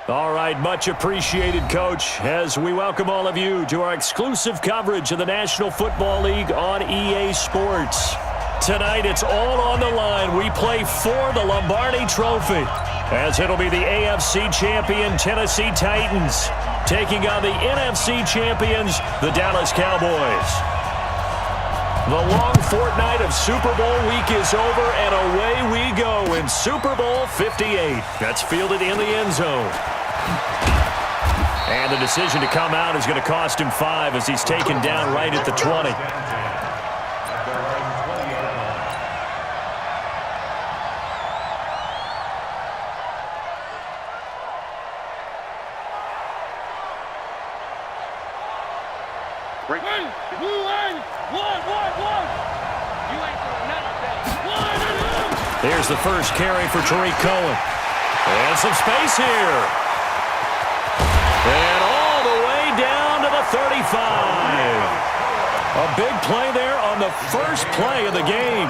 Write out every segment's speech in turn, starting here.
All right, much appreciated, Coach, as we welcome all of you to our exclusive coverage of the National Football League on EA Sports. Tonight, it's all on the line. We play for the Lombardi Trophy, as it'll be the AFC champion Tennessee Titans taking on the NFC champions, the Dallas Cowboys. The long fortnight of Super Bowl week is over, and away we go in Super Bowl 58. That's fielded in the end zone. And the decision to come out is going to cost him 5 as he's taken down right at the 20. Here's the first carry for Tariq Cohen. And some space here. And all the way down to the 35. A big play there on the first play of the game.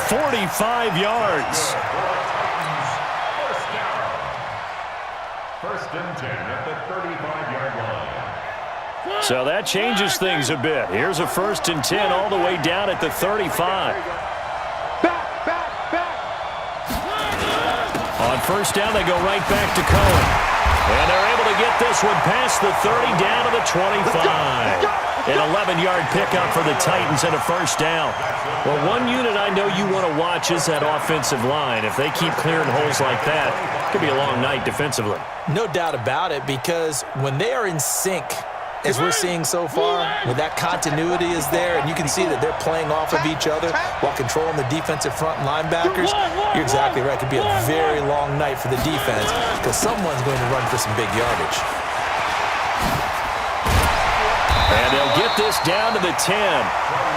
45 yards. First and 10 at the 35-yard line. So that changes things a bit. Here's a first and 10 all the way down at the 35. On first down, they go right back to Cohen. And they're able to get this one past the 30 down to the 25. An 11-yard pickup for the Titans and a first down. Well, one unit I know you want to watch is that offensive line. If they keep clearing holes like that, it could be a long night defensively. No doubt about it, because when they are in sync, as we're seeing so far, when that continuity is there and you can see that they're playing off of each other while controlling the defensive front linebackers, you're exactly right. It could be a very long night for the defense because someone's going to run for some big yardage. And they'll get this down to the 10.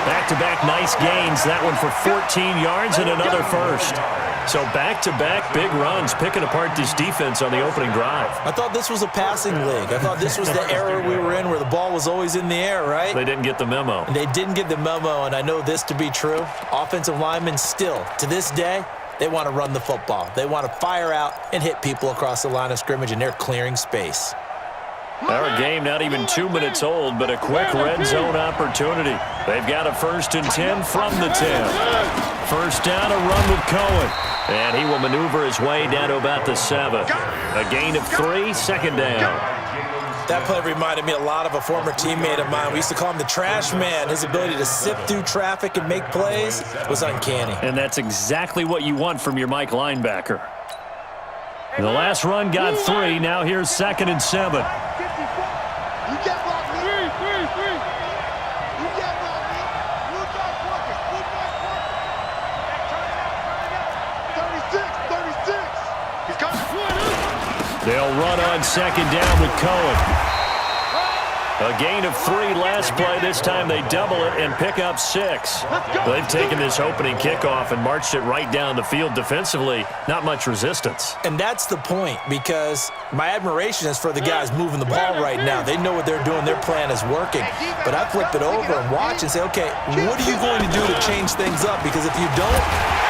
Back-to-back nice gains. That one for 14 yards and another first. So back-to-back big runs, picking apart this defense on the opening drive. I thought this was a passing league. I thought this was the era we were in where the ball was always in the air, right? They didn't get the memo. They didn't get the memo, and I know this to be true. Offensive linemen still, to this day, they want to run the football. They want to fire out and hit people across the line of scrimmage, and they're clearing space. Our game not even 2 minutes old, but a quick red zone opportunity. They've got a first and 10 from the 10. First down, a run with Cohen. And he will maneuver his way down to about the 7. A gain of 3, second down. That play reminded me a lot of a former teammate of mine. We used to call him the trash man. His ability to sift through traffic and make plays was uncanny. And that's exactly what you want from your Mike linebacker. The last run got 3. Now here's second and 7. They'll run on second down with Cohen. A gain of 3 last play. This time they double it and pick up 6. They've taken this opening kickoff and marched it right down the field defensively. Not much resistance. And that's the point, because my admiration is for the guys moving the ball right now. They know what they're doing. Their plan is working. But I flip it over and watch and say, okay, what are you going to do to change things up? Because if you don't...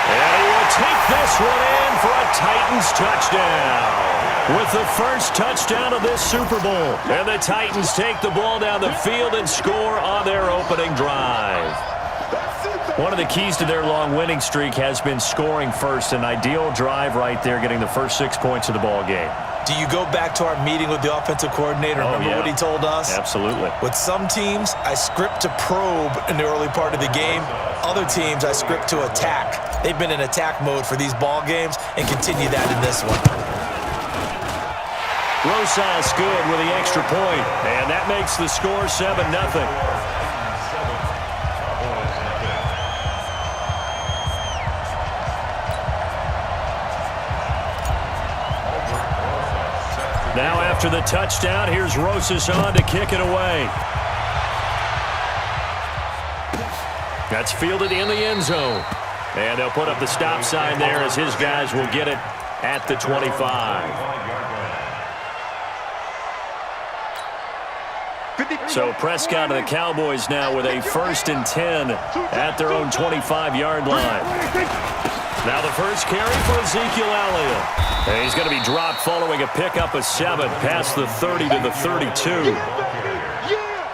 And he will take this one in for a Titans touchdown. With the first touchdown of this Super Bowl. And the Titans take the ball down the field and score on their opening drive. One of the keys to their long winning streak has been scoring first. An ideal drive right there, getting the first 6 points of the ball game. Do you go back to our meeting with the offensive coordinator? Remember what he told us? Absolutely. With some teams, I script to probe in the early part of the game. Other teams, I script to attack. They've been in attack mode for these ball games and continue that in this one. Rosas good with the extra point, and that makes the score 7-0. Now after the touchdown, here's Rosas on to kick it away. That's fielded in the end zone. And they'll put up the stop sign there as his guys will get it at the 25. So Prescott and the Cowboys now with a first and 10 at their own 25-yard line. Now the first carry for Ezekiel Elliott. And he's going to be dropped following a pickup of 7 past the 30 to the 32.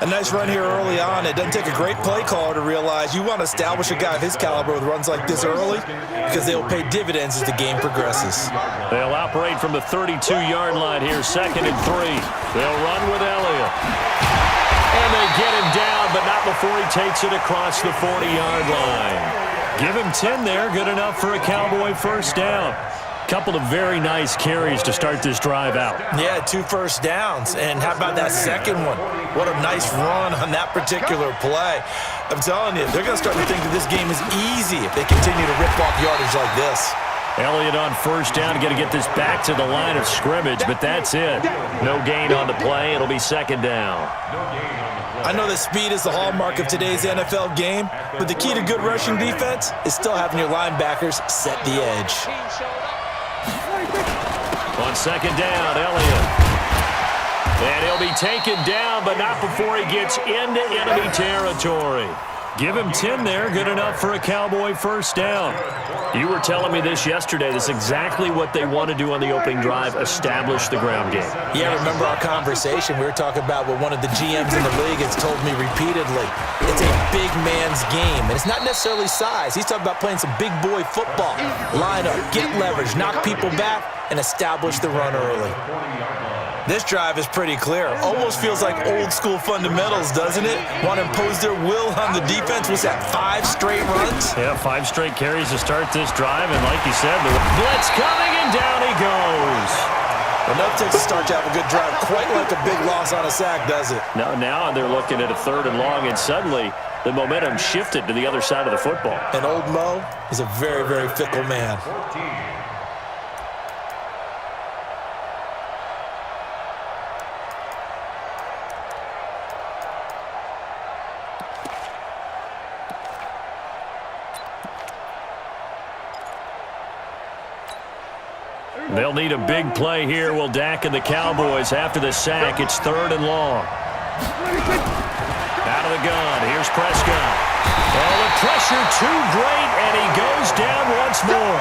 A nice run here early on. It doesn't take a great play caller to realize you want to establish a guy of his caliber with runs like this early because they'll pay dividends as the game progresses. They'll operate from the 32-yard line here, 2nd and 3. They'll run with Elliott. And they get him down, but not before he takes it across the 40-yard line. Give him 10 there, good enough for a Cowboy first down. Couple of very nice carries to start this drive out. Yeah, 2 first downs. And how about that second one? What a nice run on that particular play. I'm telling you, they're going to start to think that this game is easy if they continue to rip off yardage like this. Elliott on first down, going to get this back to the line of scrimmage, but that's it. No gain on the play. It'll be 2nd down. I know that speed is the hallmark of today's NFL game, but the key to good rushing defense is still having your linebackers set the edge. On 2nd down, Elliott. And he'll be taken down, but not before he gets into enemy territory. Give him 10 there, good enough for a Cowboy first down. You were telling me this yesterday. That's exactly what they want to do on the opening drive, establish the ground game. Yeah, remember our conversation? We were talking about what one of the GMs in the league has told me repeatedly. It's a big man's game, and it's not necessarily size. He's talking about playing some big boy football. Line up, get leverage, knock people back, and establish the run early. This drive is pretty clear. Almost feels like old school fundamentals, doesn't it? Want to impose their will on the defense. Was that 5 straight runs? Yeah, 5 straight carries to start this drive, and like you said, the blitz coming, and down he goes. Enough takes a start to have a good drive. Quite like a big loss on a sack, does it? Now they're looking at a 3rd and long, and suddenly the momentum shifted to the other side of the football. And old Mo is a very, very fickle man. They'll need a big play here. Will Dak and the Cowboys after the sack. It's 3rd and long. Out of the gun. Here's Prescott. Oh, the pressure too great, and he goes down once more.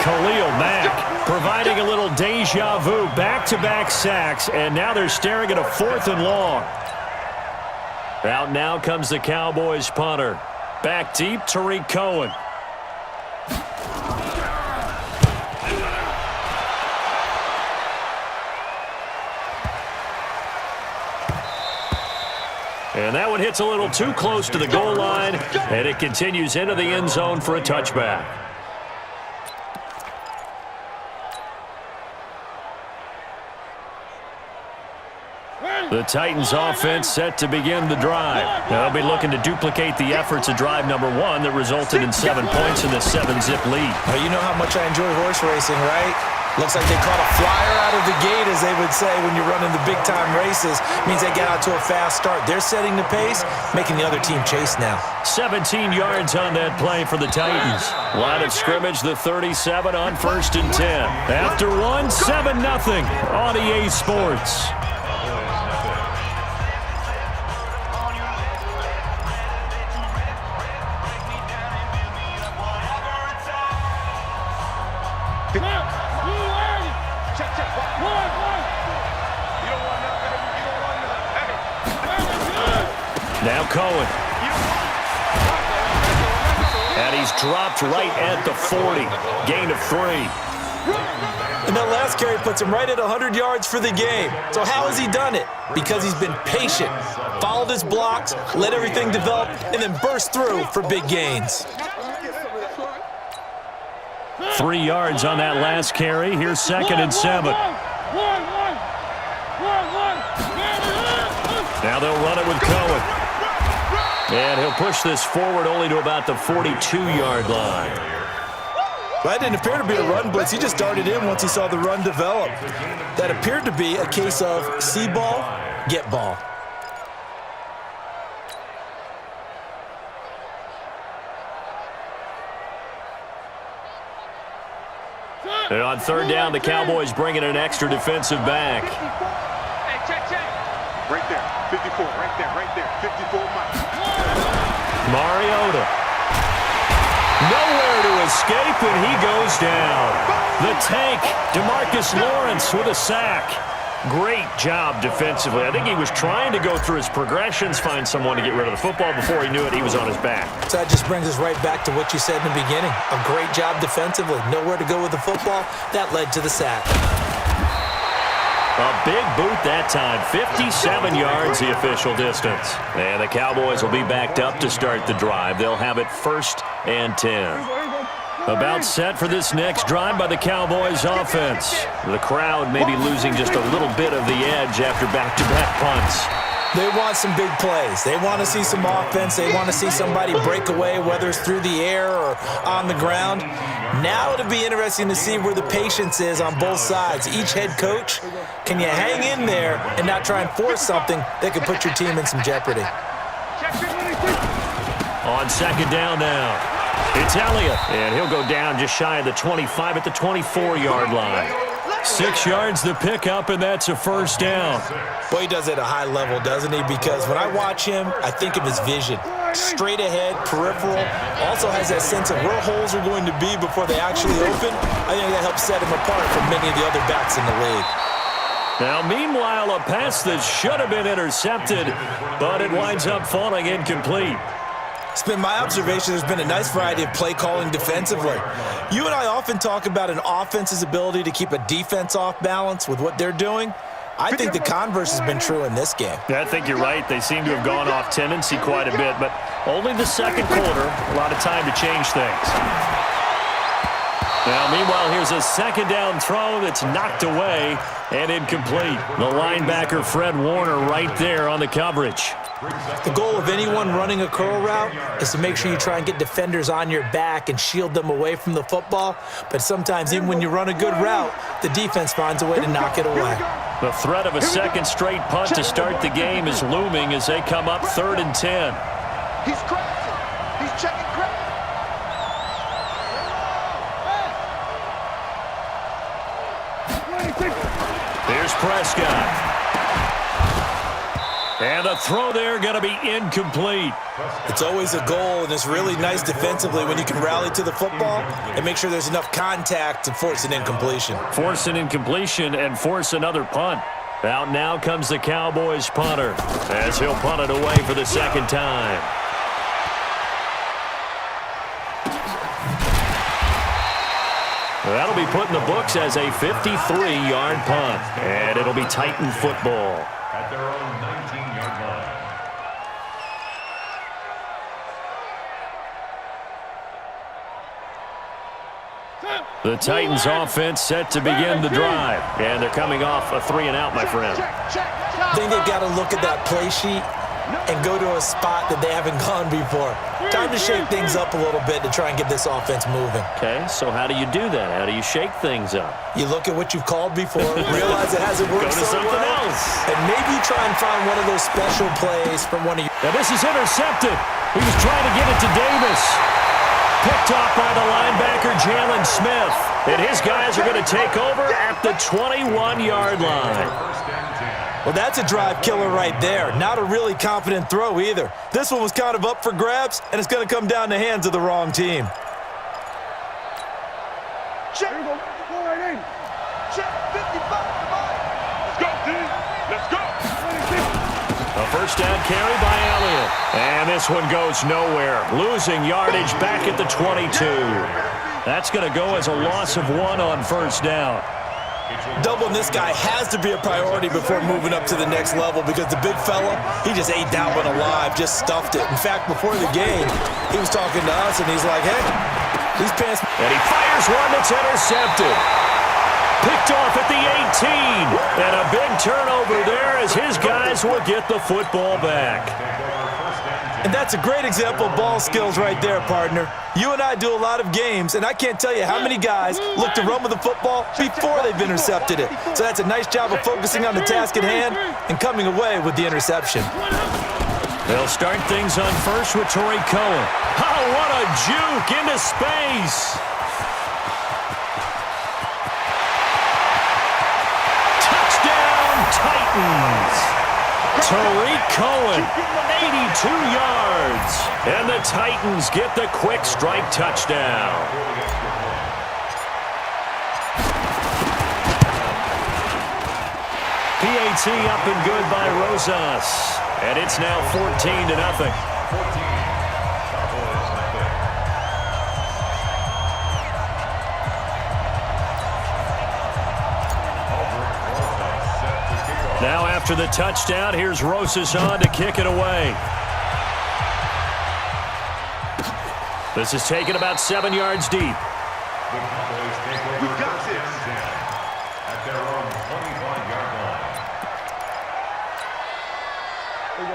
Khalil Mack providing a little deja vu. Back-to-back sacks, and now they're staring at a 4th and long. Out now comes the Cowboys punter. Back deep, Tariq Cohen. And that one hits a little too close to the goal line, and it continues into the end zone for a touchback. The Titans offense set to begin the drive. Now they'll be looking to duplicate the efforts of drive number 1 that resulted in 7 points in the 7-zip lead. Well, you know how much I enjoy horse racing, right? Looks like they caught a flyer out of the gate, as they would say when you're running the big-time races. Means they get out to a fast start. They're setting the pace, making the other team chase now. 17 yards on that play for the Titans. Line of scrimmage, the 37 on 1st and 10. After 1, 7-0 on EA Sports. Now Cohen. And he's dropped right at the 40. Gain of 3. And that last carry puts him right at 100 yards for the game. So how has he done it? Because he's been patient, followed his blocks, let everything develop, and then burst through for big gains. 3 yards on that last carry. Here's 2nd and 7. Now they'll run it with Cohen. And he'll push this forward only to about the 42-yard line. That didn't appear to be a run blitz. He just darted in once he saw the run develop. That appeared to be a case of see ball, get ball. And on 3rd down, the Cowboys bringing an extra defensive back. Hey, check. Right there, 54, right there, 54 miles. Mariota. Nowhere to escape, and he goes down. The tank, DeMarcus Lawrence with a sack. Great job defensively. I think he was trying to go through his progressions, find someone to get rid of the football. Before he knew it, he was on his back. So that just brings us right back to what you said in the beginning. A great job defensively. Nowhere to go with the football. That led to the sack. A big boot that time. 57 yards the official distance. And the Cowboys will be backed up to start the drive. They'll have it 1st and 10. About set for this next drive by the Cowboys offense. The crowd may be losing just a little bit of the edge after back-to-back punts. They want some big plays. They want to see some offense. They want to see somebody break away, whether it's through the air or on the ground. Now it'll be interesting to see where the patience is on both sides. Each head coach, can you hang in there and not try and force something that could put your team in some jeopardy? On 2nd down now. It's Elliott, and he'll go down just shy of the 25 at the 24-yard line. 6 yards the pickup, and that's a 1st down. Boy, he does it at a high level, doesn't he? Because when I watch him, I think of his vision. Straight ahead, peripheral, also has that sense of where holes are going to be before they actually open. I think that helps set him apart from many of the other backs in the league. Now, meanwhile, a pass that should have been intercepted, but it winds up falling incomplete. It's been my observation there's been a nice variety of play calling defensively. You and I often talk about an offense's ability to keep a defense off balance with what they're doing. I think the converse has been true in this game. Yeah, I think you're right. They seem to have gone off tendency quite a bit, but only the 2nd quarter, a lot of time to change things. Now, meanwhile, here's a 2nd down throw that's knocked away and incomplete. The linebacker, Fred Warner, right there on the coverage. The goal of anyone running a curl route is to make sure you try and get defenders on your back and shield them away from the football. But sometimes, even when you run a good route, the defense finds a way to knock it away. The threat of a 2nd straight punt to start the game is looming as they come up 3rd and 10. He's crashing. He's checking crash. Here's Prescott. And the throw there going to be incomplete. It's always a goal, and it's really nice defensively when you can rally to the football and make sure there's enough contact to force an incompletion. Force an incompletion and force another punt. Out now comes the Cowboys punter as he'll punt it away for the 2nd time. That'll be put in the books as a 53-yard punt, and it'll be Titan football. At their own 19-yard line. The Titans offense set to begin the drive, and they're coming off a 3-and-out, my friend. I think they've got to look at that play sheet and go to a spot that they haven't gone before. Time to shake things up a little bit to try and get this offense moving. Okay, so how do you do that? How do you shake things up? You look at what you've called before, realize it hasn't worked Go to so something well, else. and maybe try and find one of those special plays from one of your... Now this is intercepted. He was trying to get it to Davis. Picked off by the linebacker, Jalen Smith. And his guys are going to take over at the 21-yard line. Well, that's a drive killer right there. Not a really confident throw either. This one was kind of up for grabs, and it's going to come down the hands of the wrong team. Check. Go right in. Check. 55. Come on. Let's go, team. Let's go. A 1st down carry by Elliott. And this one goes nowhere. Losing yardage back at the 22. That's going to go as a loss of 1 on 1st down. Doubling this guy has to be a priority before moving up to the next level because the big fella, he just ate that one alive, just stuffed it. In fact, before the game, he was talking to us, and he's like, hey, these pants... And he fires one that's intercepted. Picked off at the 18. And a big turnover there as his guys will get the football back. And that's a great example of ball skills right there, partner. You and I do a lot of games, and I can't tell you how many guys look to run with the football before they've intercepted it. So that's a nice job of focusing on the task at hand and coming away with the interception. They'll start things on first with Torrey Cohen. Oh, what a juke into space. Touchdown, Titans. Tariq Cohen, 82 yards. And the Titans get the quick strike touchdown. PAT up and good by Rosas. And it's now 14-0. Now after the touchdown, here's Rosas on to kick it away. This is taken about 7 yards deep. The Cowboys take over first and 10 at their own 25-yard line.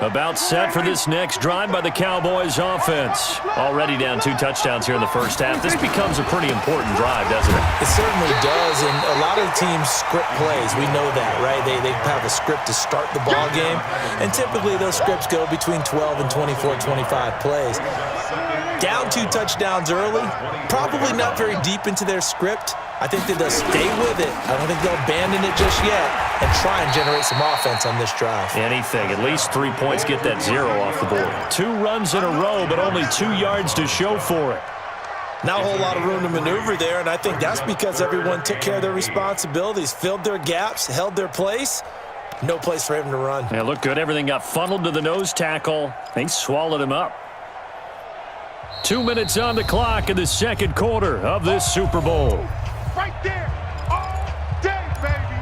About set for this next drive by the Cowboys offense. Already down 2 touchdowns here in the first half. This becomes a pretty important drive, doesn't it? It certainly does, and a lot of the teams script plays. We know that, right? They have a script to start the ball game, and typically those scripts go between 12 and 24, 25 plays. Down 2 touchdowns early, probably not very deep into their script. I think that they'll stay with it. I don't think they'll abandon it just yet and try and generate some offense on this drive. Anything. At least 3 points, get that 0 off the board. 2 runs in a row, but only 2 yards to show for it. Not a whole lot of room to maneuver there, and I think that's because everyone took care of their responsibilities, filled their gaps, held their place. No place for him to run. Yeah, looked good. Everything got funneled to the nose tackle. They swallowed him up. 2 minutes on the clock in the second quarter of this Super Bowl. Right there, all day, baby.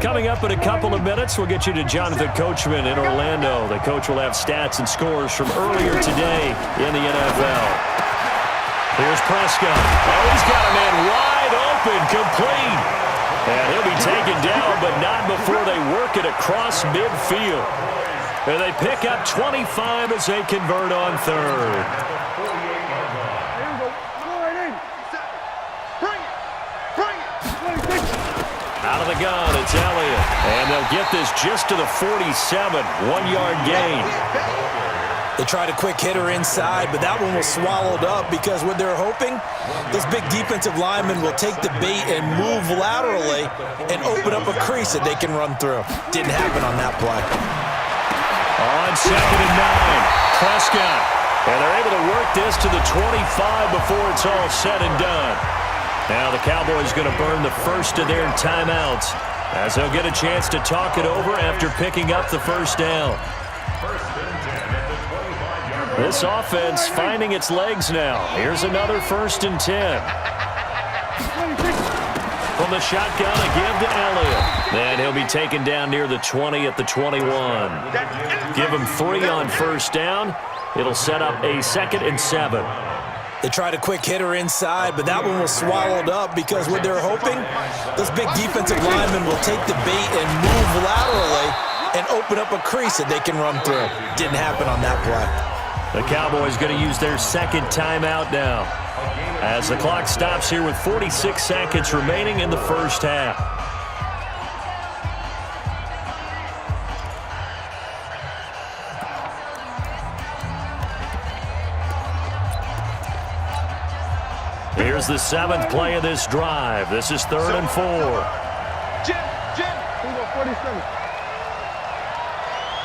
Coming up in a couple of minutes, we'll get you to Jonathan Coachman in Orlando. The coach will have stats and scores from earlier today in the NFL. Here's Prescott. Oh, he's got a man wide open, complete. And he'll be taken down, but not before they work it across midfield. And they pick up 25 as they convert on third. Out of the gun, it's Elliott. And they'll get this just to the 47, 1-yard gain. They tried a quick hitter inside, but that one was swallowed up because what they're hoping, this big defensive lineman will take the bait and move laterally and open up a crease that they can run through. Didn't happen on that play. On 2nd and 9, Prescott. And they're able to work this to the 25 before it's all said and done. Now the Cowboys going to burn the first of their timeouts as they'll get a chance to talk it over after picking up the first down. This offense finding its legs now. Here's another 1st and 10. From the shotgun, a give to Elliott. And he'll be taken down near the 20 at the 21. Give him 3 on first down. It'll set up a 2nd and 7. They tried a quick hitter inside, but that one was swallowed up because what they're hoping, this big defensive lineman will take the bait and move laterally and open up a crease that they can run through. Didn't happen on that play. The Cowboys going to use their 2nd timeout now as the clock stops here with 46 seconds remaining in the first half. Here's the 7th play of this drive. This is 3rd and 4. Jim, 47.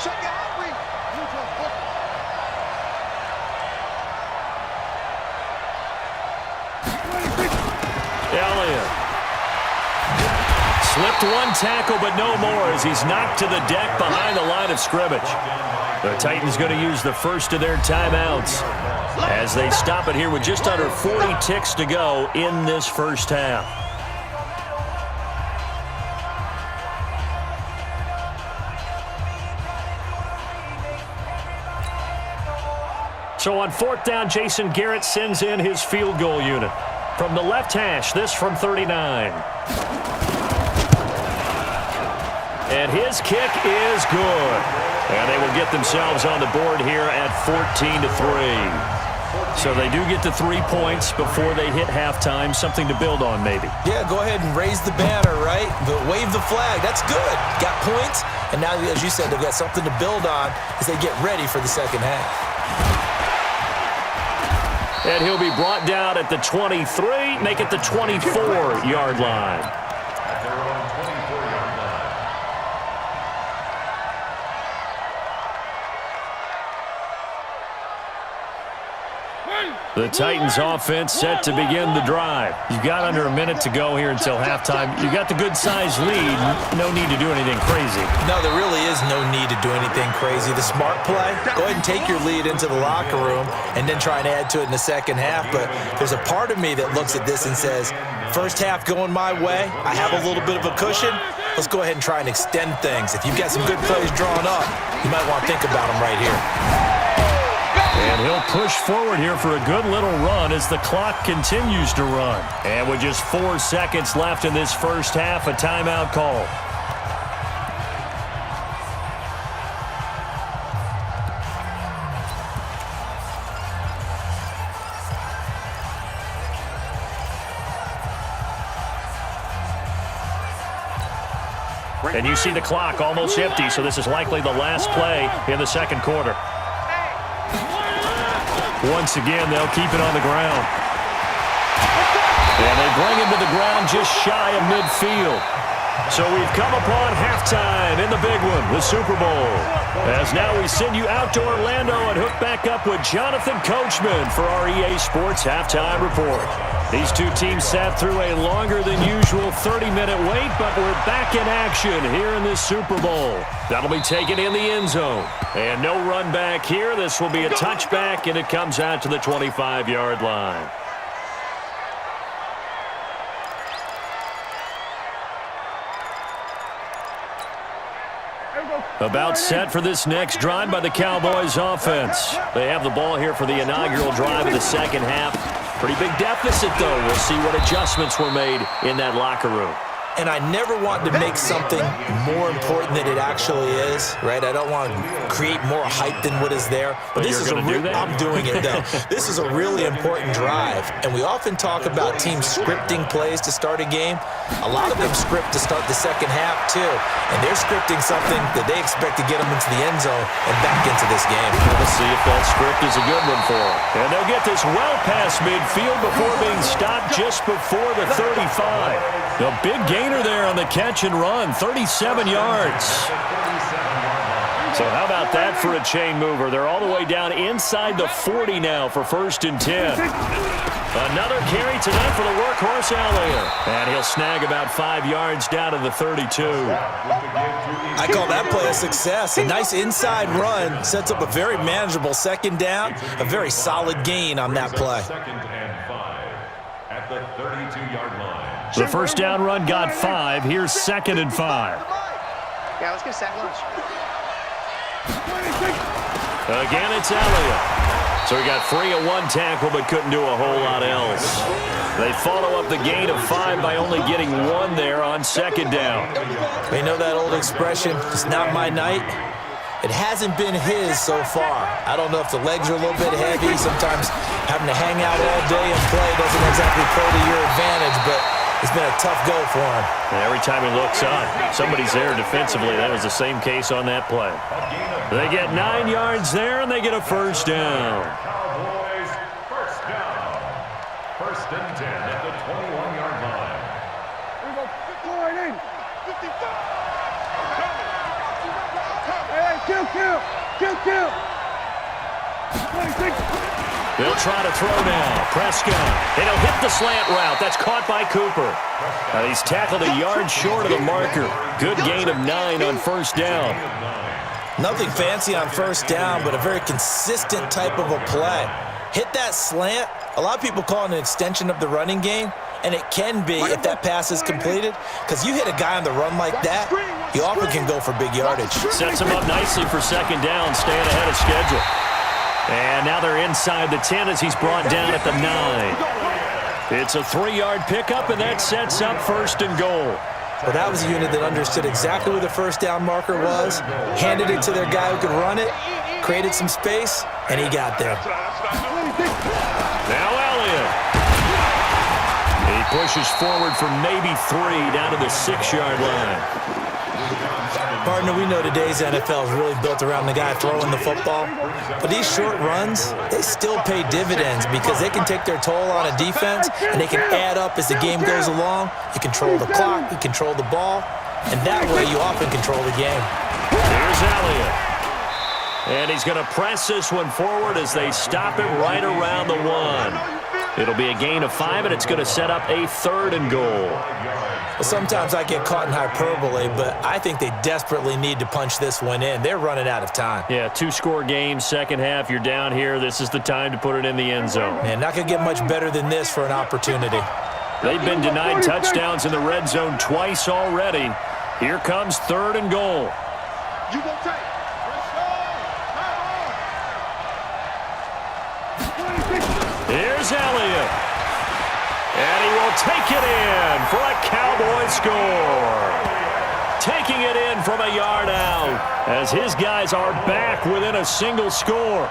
Check it out, Reed. Elliott. Slipped one tackle, but no more as he's knocked to the deck behind the line of scrimmage. The Titans going to use the first of their timeouts as they stop it here with just under 40 ticks to go in this first half. So on 4th down, Jason Garrett sends in his field goal unit. From the left hash, this from 39. And his kick is good. And they will get themselves on the board here at 14-3. So they do get to 3 points before they hit halftime. Something to build on, maybe. Yeah, go ahead and raise the banner, right? But wave the flag. That's good. Got points. And now, as you said, they've got something to build on as they get ready for the second half. And he'll be brought down at the 23, make it the 24-yard line. At their own 24-yard line. The Titans offense set to begin the drive. You've got under a minute to go here until halftime. You've got the good-sized lead. No need to do anything crazy. No, there really is no need to do anything crazy. The smart play, go ahead and take your lead into the locker room and then try and add to it in the second half. But there's a part of me that looks at this and says, first half going my way, I have a little bit of a cushion. Let's go ahead and try and extend things. If you've got some good plays drawn up, you might want to think about them right here. And he'll push forward here for a good little run as the clock continues to run. And with just 4 seconds left in this first half, a timeout call. And you see the clock almost empty, so this is likely the last play in the second quarter. Once again, they'll keep it on the ground. And they bring him to the ground just shy of midfield. So we've come upon halftime in the big one, the Super Bowl. As now we send you out to Orlando and hook back up with Jonathan Coachman for our EA Sports Halftime Report. These two teams sat through a longer than usual 30-minute wait, but we're back in action here in this Super Bowl. That'll be taken in the end zone. And no run back here. This will be a touchback, and it comes out to the 25-yard line. About set for this next drive by the Cowboys offense. They have the ball here for the inaugural drive of the second half. Pretty big deficit, though. We'll see what adjustments were made in that locker room. And I never want to make something more important than it actually is, right? I don't want to create more hype than what is there. But this is I'm doing it, though. This is a really important drive. And we often talk about teams scripting plays to start a game. A lot of them script to start the second half, too. And they're scripting something that they expect to get them into the end zone and back into this game. We'll see if that script is a good one for them. And they'll get this well past midfield before being stopped just before the 35. The big gainer there on the catch and run, 37 yards. So how about that for a chain mover? They're all the way down inside the 40 now for 1st and 10. Another carry tonight for the workhorse Elliott. And he'll snag about 5 yards down to the 32. I call that play a success. A nice inside run sets up a very manageable second down. A very solid gain on that play. 2nd and 5 at the 32-yard line. The first down run got 5. Here's 2nd and 5. Yeah, let's get a sack lunch. Again, it's Elliott. So he got free of one tackle but couldn't do a whole lot else. They follow up the gain of 5 by only getting 1 there on 2nd down. You know that old expression, it's not my night? It hasn't been his so far. I don't know if the legs are a little bit heavy. Sometimes having to hang out all day and play doesn't exactly play to your advantage, but it's been a tough go for him. And every time he looks up, somebody's there defensively. That was the same case on that play. They get 9 yards there, and they get a first down. Cowboys first down. 1st and 10 at the 21-yard line. Here we go. 49. 55. Hey, kill. 26. They'll try to throw now. Prescott. And he'll hit the slant route. That's caught by Cooper. He's tackled a yard short of the marker. Good gain of 9 on 1st down. Nothing fancy on 1st down, but a very consistent type of a play. Hit that slant. A lot of people call it an extension of the running game, and it can be if that pass is completed, because you hit a guy on the run like that, you often can go for big yardage. Sets him up nicely for 2nd down, staying ahead of schedule. And now they're inside the 10 as he's brought down at the 9. It's a 3-yard pickup, and that sets up 1st and goal. Well, that was a unit that understood exactly where the first down marker was, handed it to their guy who could run it, created some space, and he got there. Now Elliott. He pushes forward for maybe 3 down to the 6-yard line. Partner, we know today's NFL is really built around the guy throwing the football. But these short runs, they still pay dividends because they can take their toll on a defense and they can add up as the game goes along. You control the clock, you control the ball, and that way you often control the game. Here's Elliott. And he's going to press this one forward as they stop it right around the 1. It'll be a gain of 5, and it's going to set up a 3rd and goal. Well, sometimes I get caught in hyperbole, but I think they desperately need to punch this one in. They're running out of time. Yeah, 2-score game, second half, you're down here. This is the time to put it in the end zone. Man, not going to get much better than this for an opportunity. They've been denied touchdowns in the red zone twice already. Here comes 3rd and goal. You gonna take. Here's Elliott. And he will take it in for a Cowboy score. Taking it in from a yard out as his guys are back within a single score.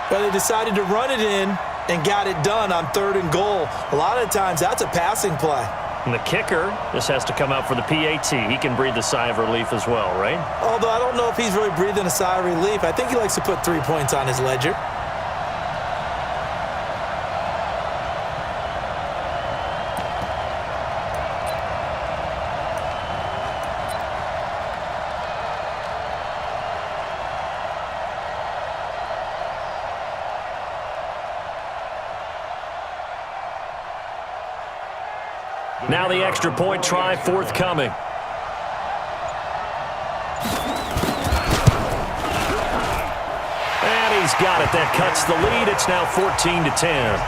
But they decided to run it in and got it done on 3rd and goal. A lot of times that's a passing play. And the kicker, this has to come out for the PAT. He can breathe a sigh of relief as well, right? Although I don't know if he's really breathing a sigh of relief. I think he likes to put 3 points on his ledger. Now the extra point try forthcoming. And he's got it. That cuts the lead. It's now 14-10.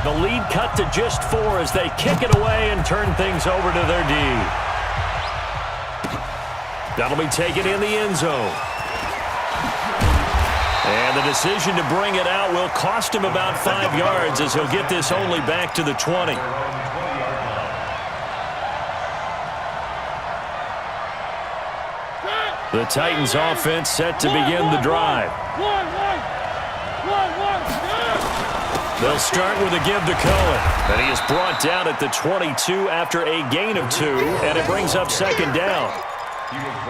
The lead cut to just 4 as they kick it away and turn things over to their D. That'll be taken in the end zone. And the decision to bring it out will cost him about 5 yards as he'll get this only back to the 20. The Titans offense set to begin the drive. They'll start with a give to Cohen. And he is brought down at the 22 after a gain of 2, and it brings up 2nd down.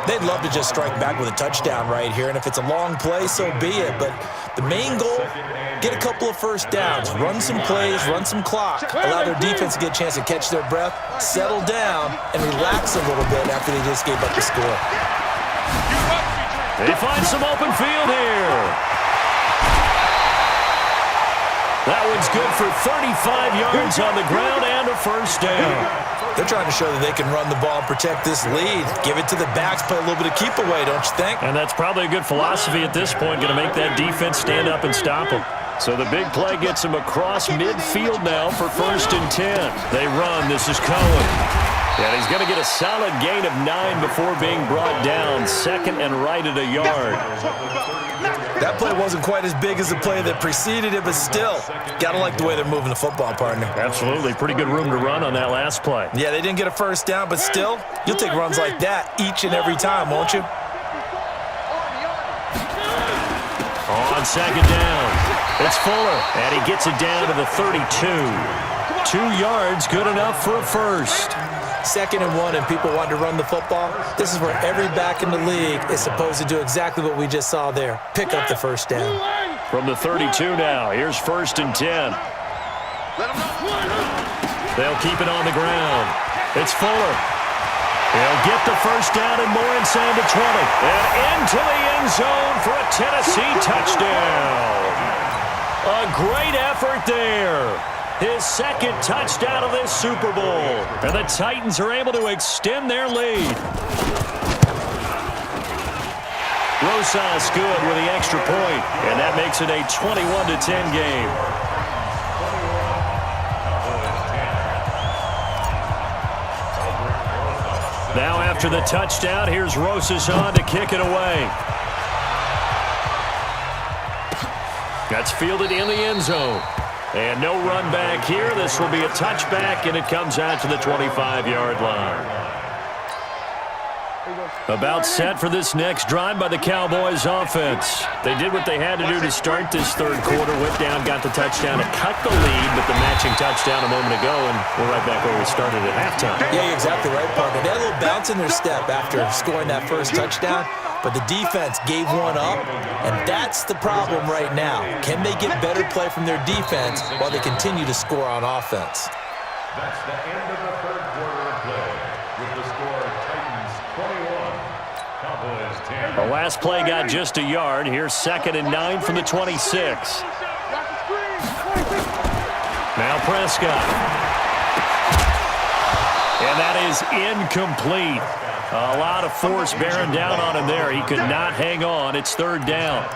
They'd love to just strike back with a touchdown right here, and if it's a long play, so be it. But the main goal, get a couple of first downs, run some plays, run some clock, allow their defense to get a chance to catch their breath, settle down, and relax a little bit after they just gave up the score. They find some open field here. That one's good for 35 yards on the ground and a first down. They're trying to show that they can run the ball and protect this lead. Give it to the backs, play a little bit of keep away, don't you think? And that's probably a good philosophy at this point, going to make that defense stand up and stop them. So the big play gets them across midfield now for 1st and 10. They run. This is Cohen. And he's going to get a solid gain of 9 before being brought down. 2nd and right at a yard. That play wasn't quite as big as the play that preceded it, but still, got to like the way they're moving the football, partner. Absolutely. Pretty good room to run on that last play. Yeah, they didn't get a first down, but still, you'll take runs like that each and every time, won't you? On 2nd down, it's Fuller, and he gets it down to the 32. 2 yards, good enough for a first. 2nd and 1, and people want to run the football. This is where every back in the league is supposed to do exactly what we just saw there. Pick up the first down. From the 32 now, here's 1st and 10. They'll keep it on the ground. It's Fuller. He'll get the first down and more inside the 20. And into the end zone for a Tennessee touchdown. A great effort there. His 2nd touchdown of this Super Bowl. And the Titans are able to extend their lead. Rosas good with the extra point, and that makes it a 21-10 game. Now after the touchdown, here's Rosas on to kick it away. That's fielded in the end zone. And no run back here. This will be a touchback, and it comes out to the 25-yard line. About set for this next drive by the Cowboys offense. They did what they had to do to start this third quarter. Went down, got the touchdown to cut the lead, but the matching touchdown a moment ago, and we're right back where we started at halftime. Yeah, you're exactly right, Parker. They had a little bounce in their step after scoring that first touchdown, but the defense gave one up, and that's the problem right now. Can they get better play from their defense while they continue to score on offense? That's the end of the third quarter of play. With the score, Titans 21, Cowboys 10. The last play got just a yard. Here's 2nd and 9 from the 26. Now Prescott. And that is incomplete. A lot of force bearing down on him there. He could not hang on. It's 3rd down.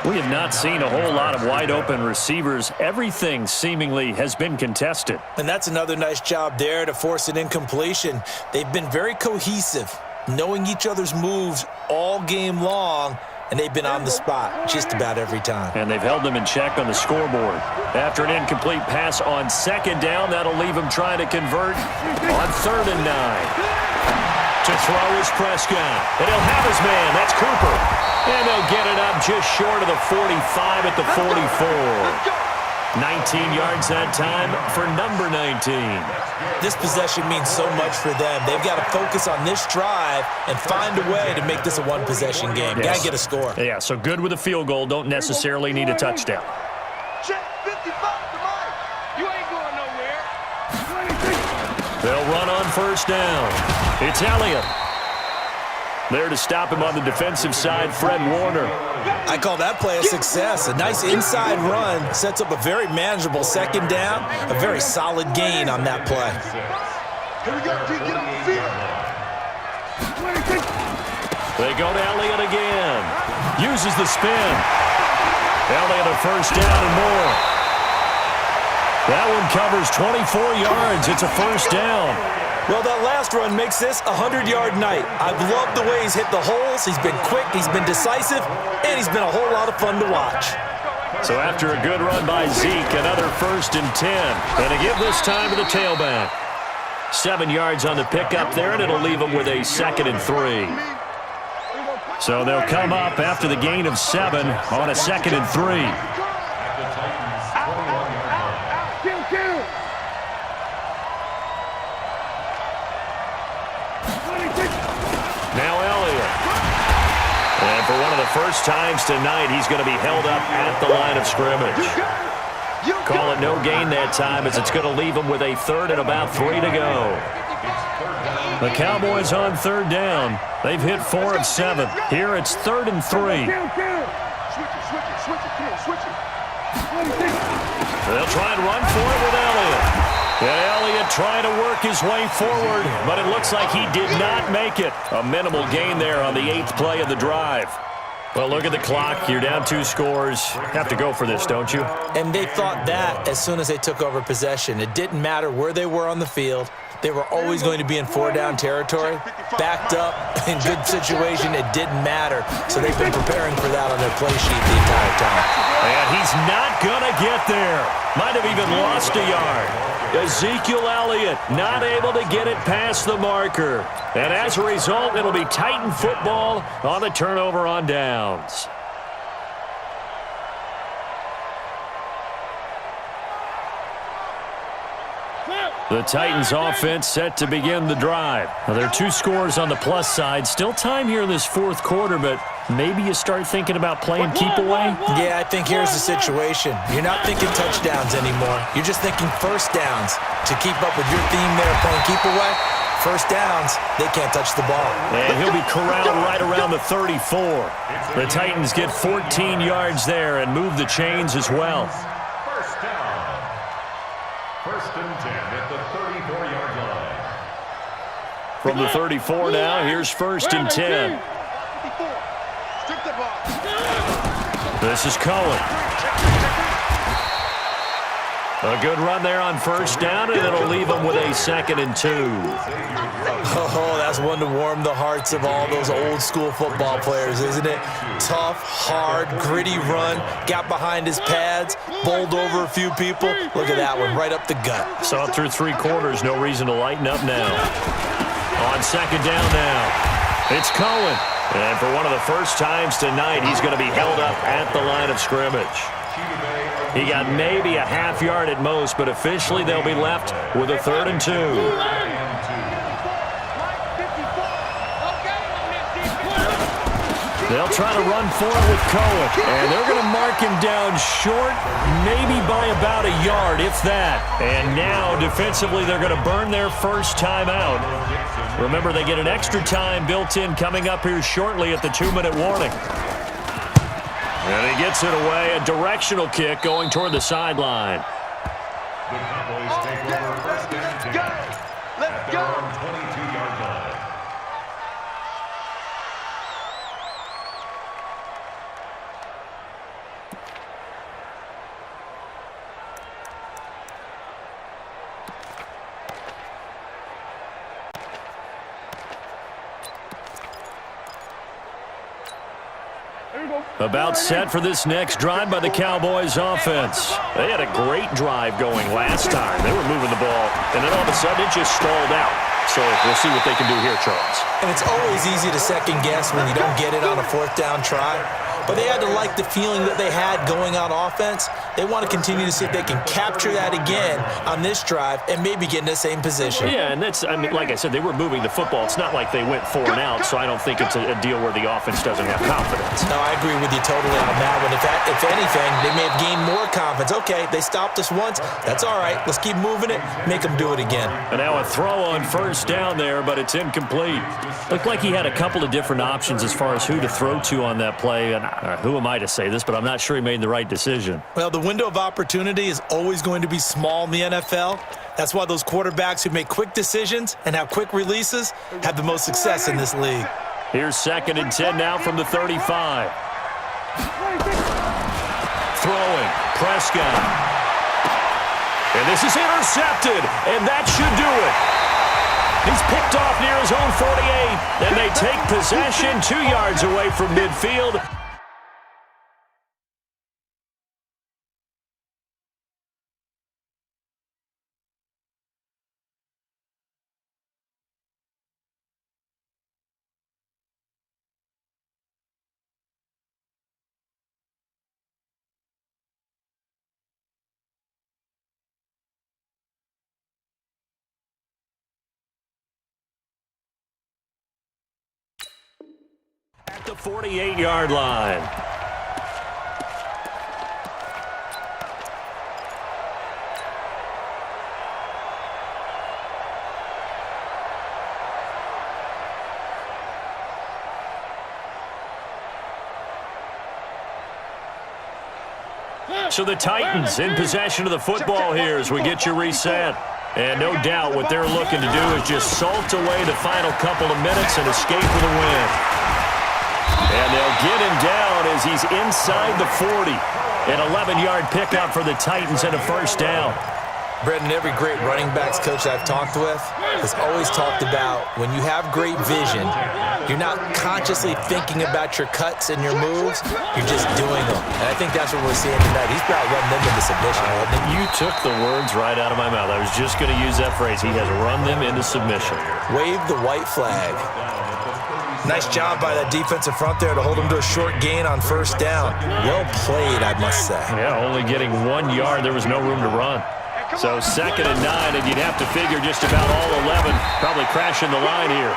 We have not seen a whole lot of wide-open receivers. Everything seemingly has been contested. And that's another nice job there to force an incompletion. They've been very cohesive, knowing each other's moves all game long, and they've been on the spot just about every time. And they've held them in check on the scoreboard. After an incomplete pass on 2nd down, that'll leave him trying to convert on 3rd and 9. To throw is Prescott, and he'll have his man. That's Cooper. And they'll get it up just short of the 45 at the 44. 19 yards that time for number 19. This possession means so much for them. They've got to focus on this drive and find a way to make this a one-possession game. Yes. Got to get a score. Yeah, so good with a field goal. Don't necessarily need a touchdown. Check 55 to Mike. You ain't going nowhere. They'll run on 1st down. It's Elliott. There to stop him on the defensive side, Fred Warner. I call that play a success. A nice inside run sets up a very manageable 2nd down, a very solid gain on that play. Here we go, T. Get on the field. They go to Elliott again. Uses the spin. Elliott a 1st down and more. That one covers 24 yards. It's a 1st down. Well, that last run makes this a 100-yard night. I've loved the way he's hit the holes. He's been quick, he's been decisive, and he's been a whole lot of fun to watch. So after a good run by Zeke, another 1st and 10. And to give this time to the tailback. 7 yards on the pickup there, and it'll leave them with a 2nd and 3. So they'll come up after the gain of 7 on a 2nd and 3. Now Elliott. And for one of the first times tonight, he's going to be held up at the line of scrimmage. Call it no gain that time, as it's going to leave him with a 3rd and about 3 to go. The Cowboys on 3rd down. They've hit 4 of 7. Here it's 3rd and 3. They'll try and run for it with Elliott. And Elliott trying to work his way forward, but it looks like he did not make it. A minimal gain there on the 8th play of the drive. Well, look at the clock. You're down 2 scores. Have to go for this, don't you? And they thought that as soon as they took over possession. It didn't matter where they were on the field. They were always going to be in 4-down territory. Backed up, in good situation, it didn't matter. So they've been preparing for that on their play sheet the entire time. And he's not going to get there. Might have even lost a yard. Ezekiel Elliott not able to get it past the marker. And as a result, it'll be Titan football on the turnover on downs. The Titans offense set to begin the drive. Now, there are 2 scores on the plus side. Still time here in this 4th quarter, but maybe you start thinking about playing keep away? Yeah, I think here's the situation. You're not thinking touchdowns anymore. You're just thinking 1st downs. To keep up with your theme there, playing keep away, 1st downs, they can't touch the ball. And he'll be corralled right around the 34. The Titans get 14 yards there and move the chains as well. 1st down. 1st and 10 at the 34-yard line. From the 34 now, here's 1st and 10. This is Cohen. A good run there on 1st down, and it'll leave them with a 2nd and 2. Oh, that's one to warm the hearts of all those old school football players, isn't it? Tough, hard, gritty run, got behind his pads, bowled over a few people. Look at that one, right up the gut. Saw it through 3 quarters, no reason to lighten up now. On 2nd down now. It's Cohen. And for one of the first times tonight, he's going to be held up at the line of scrimmage. He got maybe a half yard at most, but officially they'll be left with a 3rd and 2. They'll try to run for it with Cohen, and they're going to mark him down short, maybe by about a yard, if that. And now, defensively, they're going to burn their first timeout. Remember, they get an extra time built in coming up here shortly at the 2-minute warning. And he gets it away, a directional kick going toward the sideline. The Cowboys take over first and 10 at their own 22-yard line. About set for this next drive by the Cowboys offense. They had a great drive going last time. They were moving the ball, and then all of a sudden it just stalled out. So we'll see what they can do here, Charles. And it's always easy to second guess when you don't get it on a 4th down try. But they had to like the feeling that they had going on offense. They want to continue to see if they can capture that again on this drive and maybe get in the same position. Yeah, and that's, I mean, like I said, they were moving the football. It's not like they went 4 and out, so I don't think it's a deal where the offense doesn't have confidence. No, I agree with you totally on that one. If anything, they may have gained more confidence. Okay, they stopped us once. That's all right. Let's keep moving it. Make them do it again. And now a throw on first down there, but it's incomplete. Looked like he had a couple of different options as far as who to throw to on that play. And who am I to say this, but I'm not sure he made the right decision. Well, the window of opportunity is always going to be small in the NFL. That's why those quarterbacks who make quick decisions and have quick releases have the most success in this league. Here's 2nd and 10 now from the 35. Throwing, Prescott. And this is intercepted, and that should do it. He's picked off near his own 48. Then they take possession 2 yards away from midfield. At the 48-yard line. So the Titans in possession of the football here as we get you reset. And no doubt what they're looking to do is just salt away the final couple of minutes and escape with a win. And they'll get him down as he's inside the 40. An 11-yard pickup for the Titans and a first down. Brendan, every great running backs coach I've talked with has always talked about when you have great vision, you're not consciously thinking about your cuts and your moves, you're just doing them. And I think that's what we're seeing tonight. He's about running them into submission. You took the words right out of my mouth. I was just going to use that phrase. He has run them into submission. Wave the white flag. Nice job by that defensive front there to hold him to a short gain on first down. Well played, I must say. Yeah, only getting 1 yard. There was no room to run. So 2nd and 9, and you'd have to figure just about all 11 probably crashing the line here.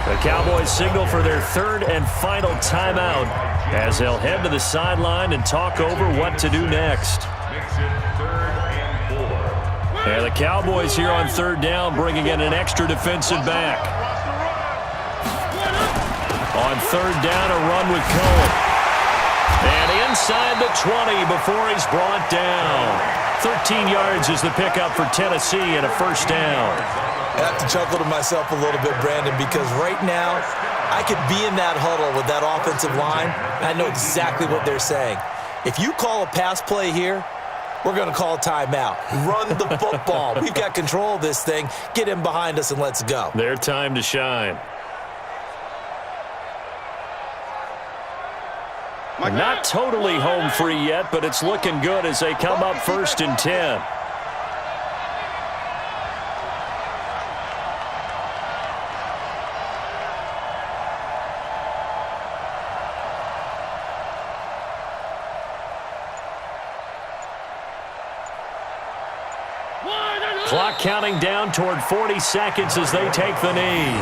The Cowboys signal for their 3rd and final timeout as they'll head to the sideline and talk over what to do next. And the Cowboys here on 3rd down bringing in an extra defensive back. On 3rd down, a run with Cohen. And inside the 20 before he's brought down. 13 yards is the pickup for Tennessee and a first down. I have to chuckle to myself a little bit, Brandon, because right now I could be in that huddle with that offensive line, and I know exactly what they're saying. If you call a pass play here, we're going to call a timeout. Run the football. We've got control of this thing. Get him behind us and let's go. Their time to shine. Not totally home free yet, but it's looking good as they come up 1st and 10. Clock counting down toward 40 seconds as they take the knee.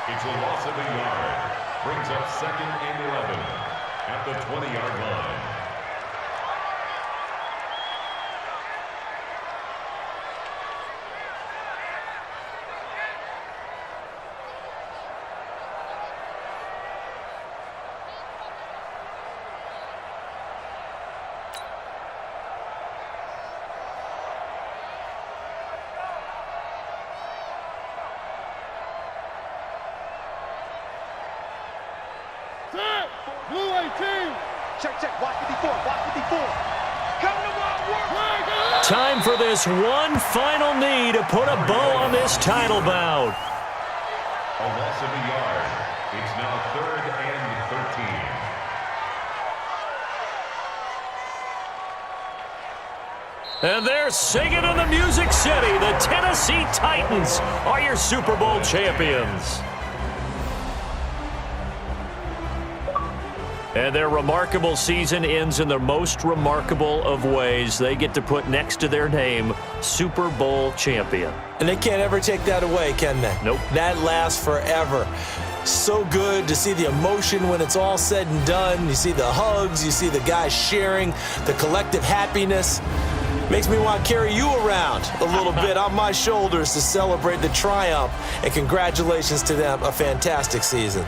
It's a loss of a yard. Brings up 2nd and 11 at the 20-yard line. Blue 18. Check. Watch 54. Come to my work. Time for this one final knee to put a bow on this title bout. A loss of a yard. It's now 3rd and 13. And they're singing in the Music City. The Tennessee Titans are your Super Bowl champions. And their remarkable season ends in the most remarkable of ways. They get to put next to their name, Super Bowl champion. And they can't ever take that away, can they? Nope. That lasts forever. So good to see the emotion when it's all said and done. You see the hugs, you see the guys sharing, the collective happiness. Makes me want to carry you around a little bit on my shoulders to celebrate the triumph. And congratulations to them, a fantastic season.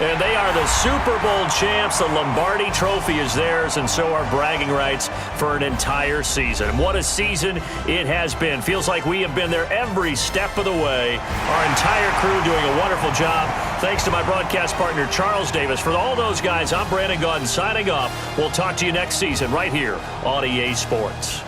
And they are the Super Bowl champs. The Lombardi Trophy is theirs, and so are bragging rights for an entire season. And what a season it has been. Feels like we have been there every step of the way. Our entire crew doing a wonderful job. Thanks to my broadcast partner, Charles Davis. For all those guys, I'm Brandon Gaudin signing off. We'll talk to you next season right here on EA Sports.